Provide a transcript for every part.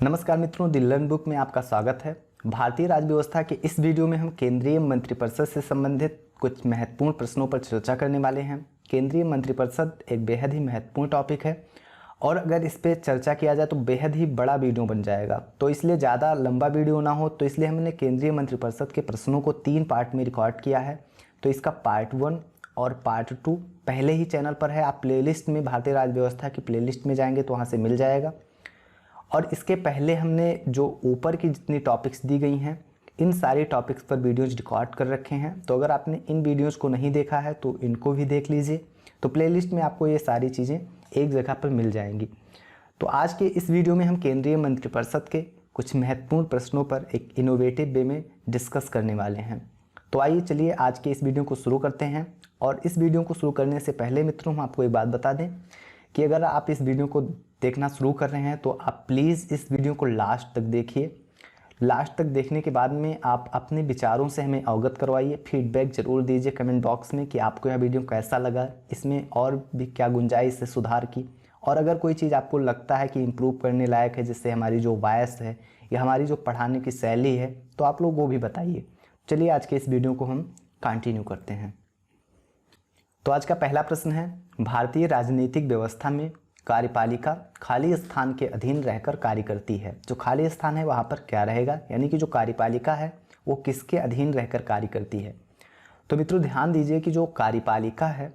नमस्कार मित्रों, the learn book में आपका स्वागत है। भारतीय राज्य व्यवस्था के इस वीडियो में हम केंद्रीय मंत्रिपरिषद से संबंधित कुछ महत्वपूर्ण प्रश्नों पर चर्चा करने वाले हैं। केंद्रीय मंत्रिपरिषद एक बेहद ही महत्वपूर्ण टॉपिक है और अगर इस पर चर्चा किया जाए तो बेहद ही बड़ा वीडियो बन जाएगा, तो इसलिए ज़्यादा लंबा वीडियो ना हो तो इसलिए हमने केंद्रीय मंत्रिपरिषद के प्रश्नों को 3 पार्ट में रिकॉर्ड किया है। तो इसका पार्ट 1 और पार्ट 2 पहले ही चैनल पर है। आप प्लेलिस्ट में भारतीय राज्य व्यवस्था की प्लेलिस्ट में जाएंगे तो वहाँ से मिल जाएगा। और इसके पहले हमने जो ऊपर की जितनी टॉपिक्स दी गई हैं इन सारी टॉपिक्स पर वीडियोज़ रिकॉर्ड कर रखे हैं। तो अगर आपने इन वीडियोज़ को नहीं देखा है तो इनको भी देख लीजिए। तो प्लेलिस्ट में आपको ये सारी चीज़ें एक जगह पर मिल जाएंगी। तो आज के इस वीडियो में हम केंद्रीय मंत्रिपरिषद के कुछ महत्वपूर्ण प्रश्नों पर एक इनोवेटिव वे में डिस्कस करने वाले हैं। तो आइए चलिए आज के इस वीडियो को शुरू करते हैं। और इस वीडियो को शुरू करने से पहले मित्रों हम आपको एक बात बता दें कि अगर आप इस वीडियो को देखना शुरू कर रहे हैं तो आप प्लीज़ इस वीडियो को लास्ट तक देखिए। लास्ट तक देखने के बाद में आप अपने विचारों से हमें अवगत करवाइए। फीडबैक ज़रूर दीजिए कमेंट बॉक्स में कि आपको यह वीडियो कैसा लगा, इसमें और भी क्या गुंजाइश है सुधार की, और अगर कोई चीज़ आपको लगता है कि इम्प्रूव करने लायक है, जिससे हमारी जो वॉइस है या हमारी जो पढ़ाने की शैली है, तो आप लोग वो भी बताइए। चलिए आज के इस वीडियो को हम कंटिन्यू करते हैं। तो आज का पहला प्रश्न है, भारतीय राजनीतिक व्यवस्था में कार्यपालिका खाली स्थान के अधीन रहकर कार्य करती है। जो खाली स्थान है वहाँ पर क्या रहेगा, यानी कि जो कार्यपालिका है वो किसके अधीन रहकर कार्य करती है। तो मित्रों ध्यान दीजिए कि जो कार्यपालिका है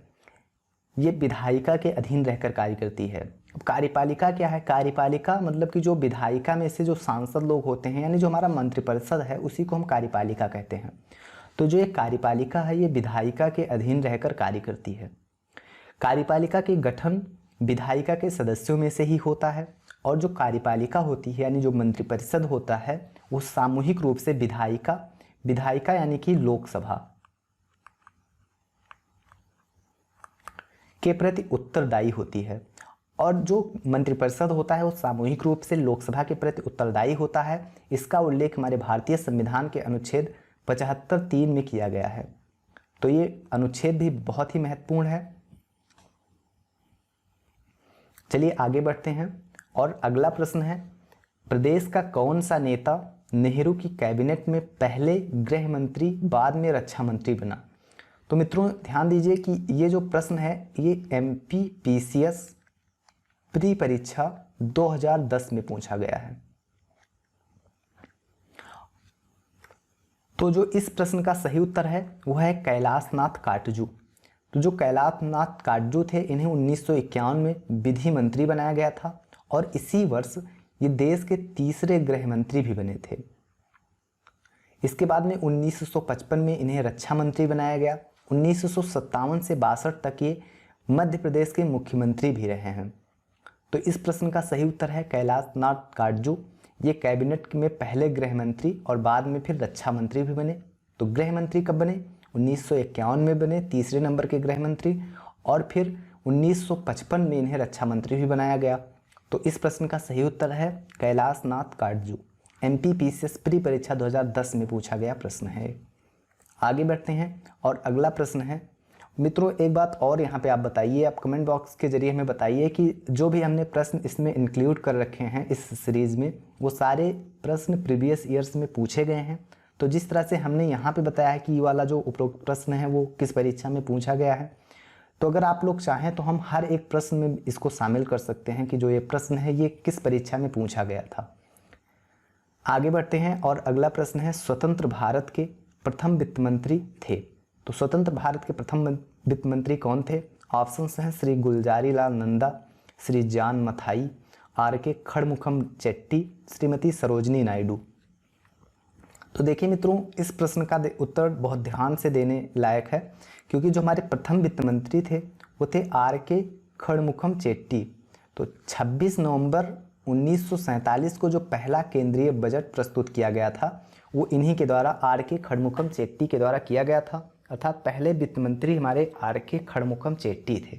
ये विधायिका के अधीन रहकर कार्य करती है। अब कार्यपालिका क्या है? कार्यपालिका मतलब कि जो विधायिका में से जो सांसद लोग होते हैं, यानी जो हमारा मंत्रिपरिषद है, उसी को हम कार्यपालिका कहते हैं। तो जो ये कार्यपालिका है ये विधायिका के अधीन रहकर कार्य करती है। कार्यपालिका के गठन विधायिका के सदस्यों में से ही होता है और जो कार्यपालिका होती है यानी जो मंत्रिपरिषद होता है वो सामूहिक रूप से विधायिका यानी कि लोकसभा के प्रति उत्तरदायी होती है। और जो मंत्रिपरिषद होता है वो सामूहिक रूप से लोकसभा के प्रति उत्तरदायी होता है। इसका उल्लेख हमारे भारतीय संविधान के अनुच्छेद 75(3) में किया गया है। तो ये अनुच्छेद भी बहुत ही महत्वपूर्ण है। चलिए आगे बढ़ते हैं और अगला प्रश्न है, प्रदेश का कौन सा नेता नेहरू की कैबिनेट में पहले गृह मंत्री बाद में रक्षा मंत्री बना। तो मित्रों ध्यान दीजिए कि ये जो प्रश्न है ये MPPCS प्री परीक्षा 2010 में पूछा गया है। तो जो इस प्रश्न का सही उत्तर है वह है कैलाश नाथ काटजू। तो जो कैलाश नाथ काटजू थे इन्हें 1951 में विधि मंत्री बनाया गया था और इसी वर्ष ये देश के तीसरे गृह मंत्री भी बने थे। इसके बाद में 1955 में इन्हें रक्षा मंत्री बनाया गया। 1957 से 62 तक ये मध्य प्रदेश के मुख्यमंत्री भी रहे हैं। तो इस प्रश्न का सही उत्तर है कैलाश नाथ काटजू। ये कैबिनेट में पहले गृह मंत्री और बाद में फिर रक्षा मंत्री भी बने। तो गृह मंत्री कब बने? 1951 में बने, तीसरे नंबर के गृह मंत्री, और फिर 1955 में इन्हें रक्षा मंत्री भी बनाया गया। तो इस प्रश्न का सही उत्तर है कैलाश नाथ काटजू। MPPCS प्री परीक्षा 2010 में पूछा गया प्रश्न है। आगे बढ़ते हैं और अगला प्रश्न है, मित्रों एक बात और यहाँ पे आप बताइए, आप कमेंट बॉक्स के जरिए हमें बताइए कि जो भी हमने प्रश्न इसमें इंक्लूड कर रखे हैं इस सीरीज़ में वो सारे प्रश्न प्रीवियस ईयर्स में पूछे गए हैं। तो जिस तरह से हमने यहाँ पे बताया है कि ये वाला जो उपरोक्त प्रश्न है वो किस परीक्षा में पूछा गया है, तो अगर आप लोग चाहें तो हम हर एक प्रश्न में इसको शामिल कर सकते हैं कि जो ये प्रश्न है ये किस परीक्षा में पूछा गया था। आगे बढ़ते हैं और अगला प्रश्न है, स्वतंत्र भारत के प्रथम वित्त मंत्री थे। तो स्वतंत्र भारत के प्रथम वित्त मंत्री कौन थे? ऑप्शंस हैं श्री गुलजारी लाल नंदा, श्री जान मथाई, RK खड़मुखम चेट्टी, श्रीमती सरोजनी नायडू। तो देखिए मित्रों इस प्रश्न का उत्तर बहुत ध्यान से देने लायक है, क्योंकि जो हमारे प्रथम वित्त मंत्री थे वो थे RK खड़मुखम चेट्टी। तो 26 नवंबर 1947 को जो पहला केंद्रीय बजट प्रस्तुत किया गया था वो इन्हीं के द्वारा RK खड़मुखम चेट्टी के द्वारा किया गया था। अर्थात पहले वित्त मंत्री हमारे RK खड़मुखम चेट्टी थे।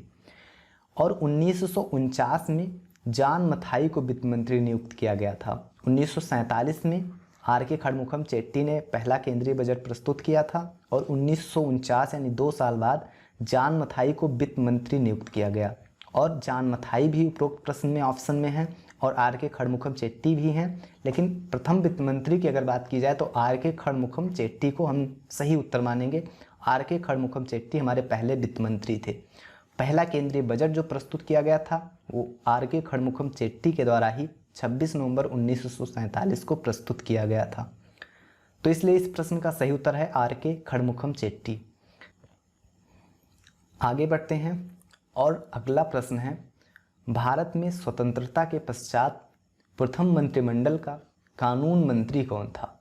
और 1949 में जान मथाई को वित्त मंत्री नियुक्त किया गया था। 1947 में RK खड़मुखम चेट्टी ने पहला केंद्रीय बजट प्रस्तुत किया था और 1949 यानी 2 साल बाद जान मथाई को वित्त मंत्री नियुक्त किया गया। और जान मथाई भी उपरोक्त प्रश्न में ऑप्शन में है और आर के खड़मुखम चेट्टी भी हैं, लेकिन प्रथम वित्त मंत्री की अगर बात की जाए तो आर के खड़मुखम चेट्टी को हम सही उत्तर मानेंगे। आर के खड़मुखम चेट्टी हमारे पहले वित्त मंत्री थे। पहला केंद्रीय बजट जो प्रस्तुत किया गया था वो आर के खड़मुखम चेट्टी के द्वारा ही 26 नवंबर 1947 को प्रस्तुत किया गया था। तो इसलिए इस प्रश्न का सही उत्तर है आर के खड़मुखम चेट्टी। आगे बढ़ते हैं और अगला प्रश्न है, भारत में स्वतंत्रता के पश्चात प्रथम मंत्रिमंडल का कानून मंत्री कौन था?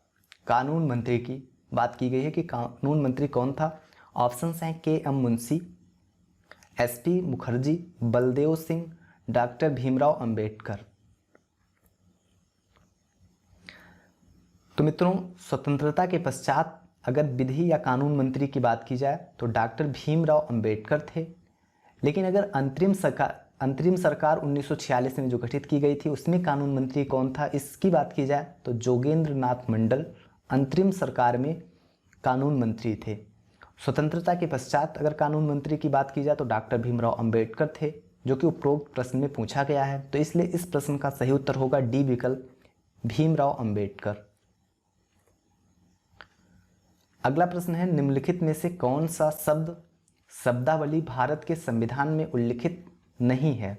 कानून मंत्री की बात की गई है कि कानून मंत्री कौन था। ऑप्शंस हैं K M Munshi, S P Mukherjee, Baldev Singh, doctor Bhimrao Ambedkar. तो मित्रों, स्वतंत्रता के पश्चात अगर विधि या कानून मंत्री की बात की जाए तो डॉक्टर भीमराव अंबेडकर थे। लेकिन अगर अंतरिम सरकार 1946 में जो गठित की गई थी उसमें कानून मंत्री कौन था, इसकी बात की जाए तो जोगेंद्र नाथ मंडल अंतरिम सरकार में कानून मंत्री थे। स्वतंत्रता के पश्चात अगर कानून मंत्री की बात की जाए तो डॉक्टर भीमराव अंबेडकर थे, जो कि उपरोक्त प्रश्न में पूछा गया है। तो इसलिए इस प्रश्न का सही उत्तर होगा डी विकल्प, भीमराव अंबेडकर। अगला प्रश्न है, निम्नलिखित में से कौन सा शब्दावली भारत के संविधान में उल्लिखित नहीं है?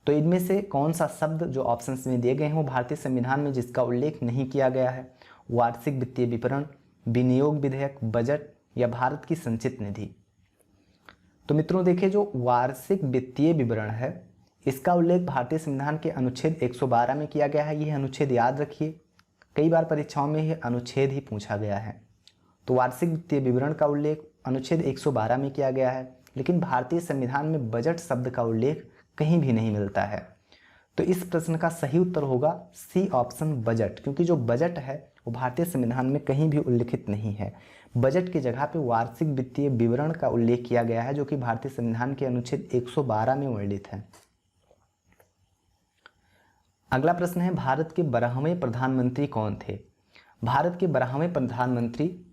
तो इनमें से कौन सा शब्द जो ऑप्शंस में दिए गए हैं वो भारतीय संविधान में जिसका उल्लेख नहीं किया गया है? वार्षिक वित्तीय विवरण, विनियोग विधेयक, बजट या भारत की संचित निधि। तो मित्रों देखिए, जो वार्षिक वित्तीय विवरण है इसका उल्लेख भारतीय संविधान के अनुच्छेद 112 में किया गया है। यह अनुच्छेद याद रखिए, कई बार परीक्षाओं में यह अनुच्छेद ही पूछा गया है। तो वार्षिक वित्तीय विवरण का उल्लेख अनुच्छेद 112 में किया गया है, लेकिन भारतीय संविधान में बजट शब्द का उल्लेख कहीं भी नहीं मिलता है। तो इस प्रश्न का सही उत्तर होगा सी ऑप्शन, बजट, क्योंकि जो बजट है वो भारतीय संविधान में कहीं भी उल्लिखित नहीं है। बजट की जगह पे वार्षिक वित्तीय विवरण का उल्लेख किया गया है, जो कि भारतीय संविधान के अनुच्छेद 112 में वर्णित है। अगला प्रश्न है, भारत के 12वें प्रधानमंत्री कौन थे? भारत के 12वें प्रधानमंत्री,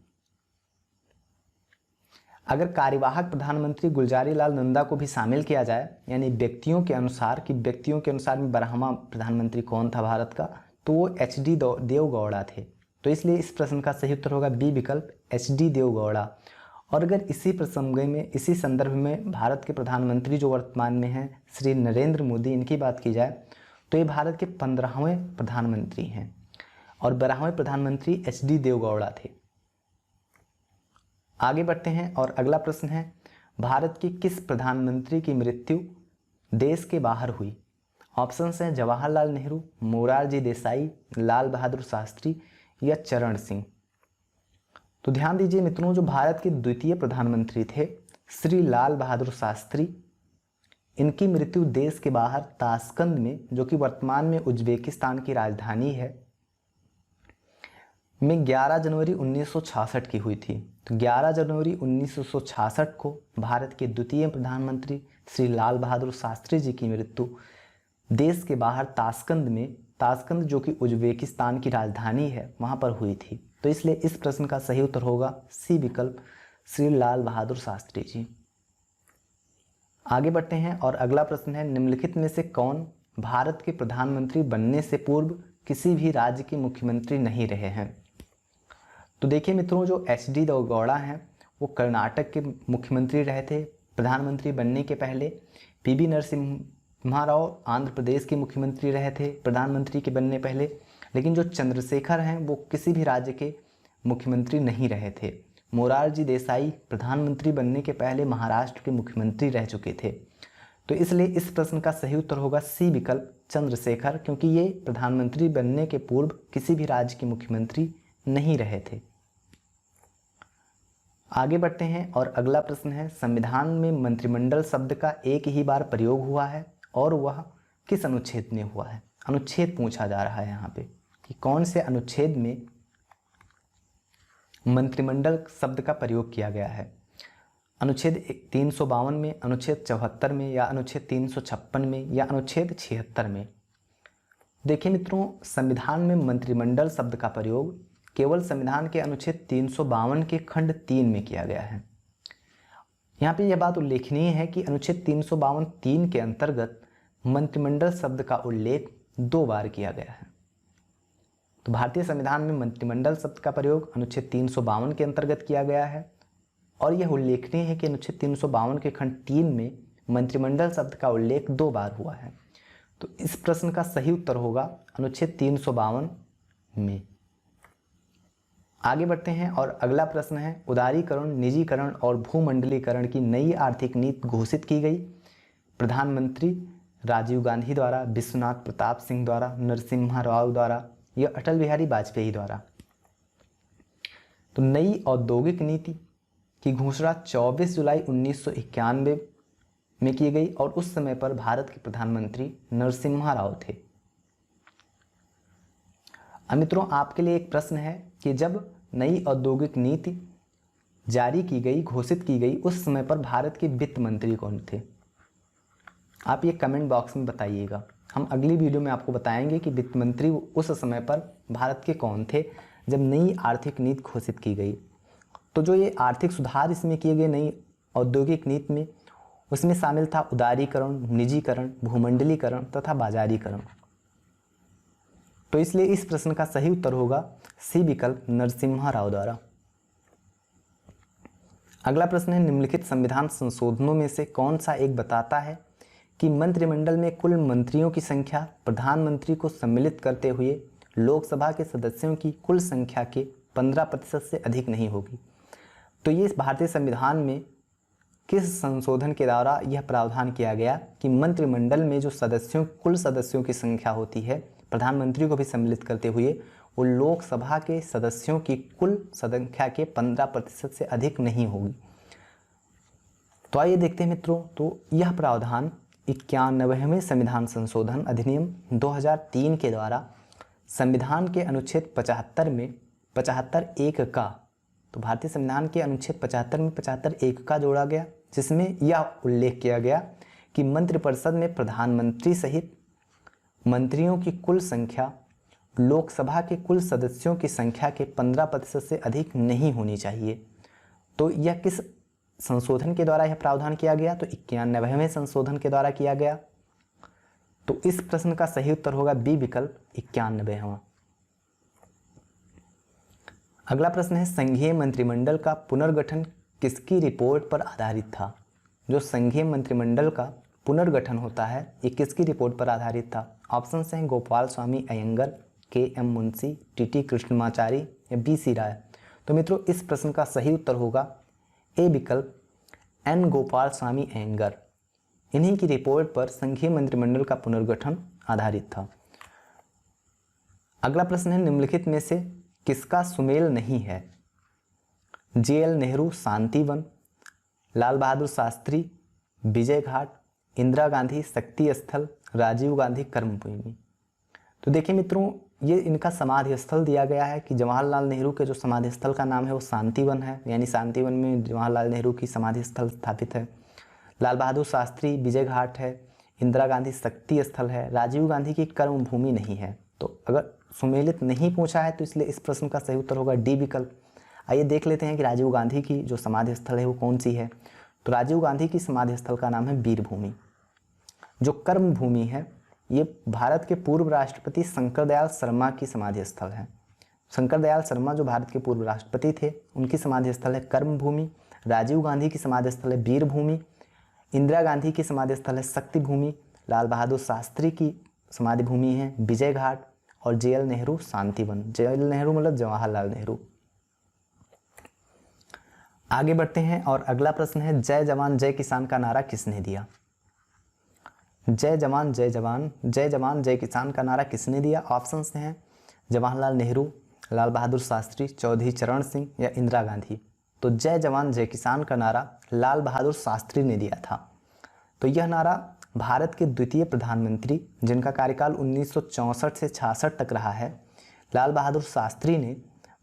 अगर कार्यवाहक प्रधानमंत्री गुलजारी लाल नंदा को भी शामिल किया जाए, यानी व्यक्तियों के अनुसार में 12वां प्रधानमंत्री कौन था भारत का, तो वो एच.डी. देवगौड़ा थे। तो इसलिए इस प्रश्न का सही उत्तर होगा बी विकल्प, एच.डी. देवगौड़ा। और अगर इसी प्रसंग में, इसी संदर्भ में भारत के प्रधानमंत्री जो वर्तमान में हैं श्री नरेंद्र मोदी, इनकी बात की जाए तो ये भारत के 15वें प्रधानमंत्री हैं और 12वें प्रधानमंत्री एच.डी. देवगौड़ा थे। आगे बढ़ते हैं और अगला प्रश्न है, भारत के किस प्रधानमंत्री की मृत्यु देश के बाहर हुई? ऑप्शंस हैं जवाहरलाल नेहरू, मोरारजी देसाई, लाल बहादुर शास्त्री या चरण सिंह। तो ध्यान दीजिए मित्रों, जो भारत के द्वितीय प्रधानमंत्री थे श्री लाल बहादुर शास्त्री, इनकी मृत्यु देश के बाहर ताशकंद में, जो कि वर्तमान में उज्बेकिस्तान की राजधानी है, में 11 जनवरी 1966 की हुई थी। तो 11 जनवरी 1966 को भारत के द्वितीय प्रधानमंत्री श्री लाल बहादुर शास्त्री जी की मृत्यु देश के बाहर ताशकंद जो कि उज्बेकिस्तान की राजधानी है, वहाँ पर हुई थी। तो इसलिए इस प्रश्न का सही उत्तर होगा सी विकल्प, श्री लाल बहादुर शास्त्री जी। आगे बढ़ते हैं और अगला प्रश्न है, निम्नलिखित में से कौन भारत के प्रधानमंत्री बनने से पूर्व किसी भी राज्य के मुख्यमंत्री नहीं रहे हैं? तो देखिए मित्रों, जो एच.डी. देवगौड़ा हैं वो कर्नाटक के मुख्यमंत्री रहे थे प्रधानमंत्री बनने के पहले। पी.वी. नरसिम्हा राव आंध्र प्रदेश के मुख्यमंत्री रहे थे प्रधानमंत्री के बनने पहले। लेकिन जो चंद्रशेखर हैं वो किसी भी राज्य के मुख्यमंत्री नहीं रहे थे। मोरारजी देसाई प्रधानमंत्री बनने के पहले महाराष्ट्र के मुख्यमंत्री रह चुके थे। तो इसलिए इस प्रश्न का सही उत्तर होगा सी विकल्प, चंद्रशेखर, क्योंकि ये प्रधानमंत्री बनने के पूर्व किसी भी राज्य के मुख्यमंत्री नहीं रहे थे। आगे बढ़ते हैं और अगला प्रश्न है, संविधान में मंत्रिमंडल शब्द का एक ही बार प्रयोग हुआ है और वह किस अनुच्छेद में हुआ है? अनुच्छेद पूछा जा रहा है यहाँ पे कि कौन से अनुच्छेद में मंत्रिमंडल शब्द का प्रयोग किया गया है। अनुच्छेद 352 में, अनुच्छेद 74 में या अनुच्छेद 356 में या अनुच्छेद 76 में। देखिए मित्रों, संविधान में मंत्रिमंडल शब्द का प्रयोग केवल संविधान के अनुच्छेद 352 के खंड 3 में किया गया है। यहाँ पे यह बात उल्लेखनीय है कि अनुच्छेद 352(3) के अंतर्गत मंत्रिमंडल शब्द का उल्लेख 2 बार किया गया है। तो भारतीय संविधान में मंत्रिमंडल शब्द का प्रयोग अनुच्छेद 352 के अंतर्गत किया गया है और यह उल्लेखनीय है कि अनुच्छेद 352 के खंड 3 में मंत्रिमंडल शब्द का उल्लेख 2 बार हुआ है। तो इस प्रश्न का सही उत्तर होगा अनुच्छेद 352 में। आगे बढ़ते हैं और अगला प्रश्न है, उदारीकरण, निजीकरण और भूमंडलीकरण की नई आर्थिक नीति घोषित की गई प्रधानमंत्री राजीव गांधी द्वारा, विश्वनाथ प्रताप सिंह द्वारा, नरसिम्हा राव द्वारा या अटल बिहारी वाजपेयी द्वारा। तो नई औद्योगिक नीति की घोषणा 24 जुलाई 1991 में की गई और उस समय पर भारत के प्रधानमंत्री नरसिम्हा राव थे। अब मित्रों, आपके लिए एक प्रश्न है कि जब नई औद्योगिक नीति जारी की गई, घोषित की गई, उस समय पर भारत के वित्त मंत्री कौन थे? आप ये कमेंट बॉक्स में बताइएगा। हम अगली वीडियो में आपको बताएंगे कि वित्त मंत्री उस समय पर भारत के कौन थे जब नई आर्थिक नीति घोषित की गई। तो जो ये आर्थिक सुधार इसमें किए गए नई औद्योगिक नीति में, उसमें शामिल था उदारीकरण, निजीकरण, भूमंडलीकरण तथा बाजारीकरण। तो इसलिए इस प्रश्न का सही उत्तर होगा सी विकल्प, नरसिम्हा राव द्वारा। अगला प्रश्न है, निम्नलिखित संविधान संशोधनों में से कौन सा एक बताता है कि मंत्रिमंडल में कुल मंत्रियों की संख्या प्रधानमंत्री को सम्मिलित करते हुए लोकसभा के सदस्यों की कुल संख्या के 15% से अधिक नहीं होगी। तो ये भारतीय संविधान में किस संशोधन के द्वारा यह प्रावधान किया गया कि मंत्रिमंडल में जो सदस्यों, कुल सदस्यों की संख्या होती है प्रधानमंत्री को भी सम्मिलित करते हुए, वो लोकसभा के सदस्यों की कुल संख्या के 15% से अधिक नहीं होगी। तो आइए देखते हैं मित्रों, तो यह प्रावधान 91वें संविधान संशोधन अधिनियम 2003 के द्वारा संविधान के अनुच्छेद 75 में 75(1) का, तो भारतीय संविधान के अनुच्छेद 75 में 75(1) का जोड़ा गया, जिसमें यह उल्लेख किया गया कि मंत्रिपरिषद में प्रधानमंत्री सहित मंत्रियों की कुल संख्या लोकसभा के कुल सदस्यों की संख्या के 15% से अधिक नहीं होनी चाहिए। तो यह किस संशोधन के द्वारा यह प्रावधान किया गया? तो 91वें संशोधन के द्वारा किया गया। तो इस प्रश्न का सही उत्तर होगा बी विकल्प, 91वां। अगला प्रश्न है, संघीय मंत्रिमंडल का पुनर्गठन किसकी रिपोर्ट पर आधारित था? जो संघीय मंत्रिमंडल का पुनर्गठन होता है, ये किसकी रिपोर्ट पर आधारित था? ऑप्शन हैं गोपाल स्वामी अयंगर, के.एम. मुंशी, टी.टी. कृष्णमाचारी या बी.सी. राय। तो मित्रों, इस प्रश्न का सही उत्तर होगा ए विकल्प, एन गोपाल स्वामी अयंगर। इन्हीं की रिपोर्ट पर संघीय मंत्रिमंडल का पुनर्गठन आधारित था। अगला प्रश्न है, निम्नलिखित में से किसका सुमेल नहीं है? जे.एल. नेहरू शांतिवन, लाल बहादुर शास्त्री विजय घाट, इंदिरा गांधी शक्ति स्थल, राजीव गांधी कर्मभूमि। तो देखिए मित्रों, ये इनका समाधि स्थल दिया गया है कि जवाहरलाल नेहरू के जो समाधि स्थल का नाम है वो शांतिवन है, यानी शांतिवन में जवाहरलाल नेहरू की समाधि स्थल स्थापित है। लाल बहादुर शास्त्री विजय घाट है, इंदिरा गांधी शक्ति स्थल है, राजीव गांधी की कर्मभूमि नहीं है। तो अगर सुमेलित नहीं पूछा है तो इसलिए इस प्रश्न का सही उत्तर होगा डी विकल्प। आइए देख लेते हैं कि राजीव गांधी की जो समाधि स्थल है वो कौन सी है। तो राजीव गांधी की समाधि स्थल का नाम है वीरभूमि। जो कर्मभूमि है, ये भारत के पूर्व राष्ट्रपति शंकर दयाल शर्मा की समाधि स्थल है। शंकर दयाल शर्मा जो भारत के पूर्व राष्ट्रपति थे, उनकी समाधि स्थल है कर्मभूमि। राजीव गांधी की समाधि स्थल है वीरभूमि। इंदिरा गांधी की समाधि स्थल है शक्ति भूमि। लाल बहादुर शास्त्री की समाधि भूमि है विजय घाट और जे.एल. नेहरू शांतिवन। जे.एल. नेहरू मतलब जवाहरलाल नेहरू। आगे बढ़ते हैं और अगला प्रश्न है, जय जवान जय किसान का नारा किसने दिया? जय जवान जय जवान, जय जवान जय किसान का नारा किसने दिया? ऑप्शन हैं जवाहरलाल नेहरू, लाल बहादुर शास्त्री, चौधरी चरण सिंह या इंदिरा गांधी। तो जय जवान जय किसान का नारा लाल बहादुर शास्त्री ने दिया था। तो यह नारा भारत के द्वितीय प्रधानमंत्री, जिनका कार्यकाल 1964 से 66 तक रहा है, लाल बहादुर शास्त्री ने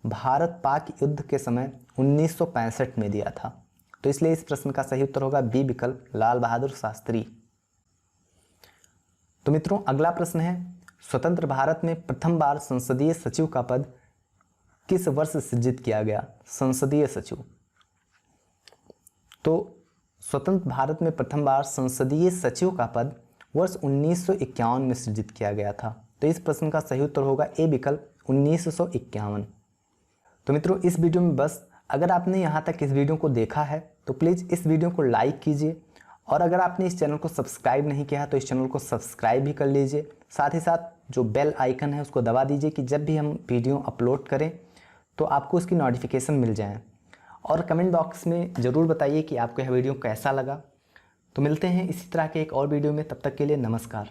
भारत पाक युद्ध के समय 1965 में दिया था। तो इसलिए इस प्रश्न का सही उत्तर होगा बी विकल्प, लाल बहादुर शास्त्री। तो मित्रों, अगला प्रश्न है, स्वतंत्र भारत में प्रथम बार संसदीय सचिव का पद किस वर्ष सृजित किया गया? संसदीय सचिव। तो स्वतंत्र भारत में प्रथम बार संसदीय सचिव का पद वर्ष 1951 में सृजित किया गया था। तो इस प्रश्न का सही उत्तर होगा ए विकल्प 1951। तो मित्रों इस वीडियो में बस। अगर आपने यहाँ तक इस वीडियो को देखा है तो प्लीज़ इस वीडियो को लाइक कीजिए, और अगर आपने इस चैनल को सब्सक्राइब नहीं किया है तो इस चैनल को सब्सक्राइब भी कर लीजिए। साथ ही साथ जो बेल आइकन है उसको दबा दीजिए कि जब भी हम वीडियो अपलोड करें तो आपको उसकी नोटिफिकेशन मिल जाए। और कमेंट बॉक्स में ज़रूर बताइए कि आपको यह वीडियो कैसा लगा। तो मिलते हैं इसी तरह के एक और वीडियो में, तब तक के लिए नमस्कार।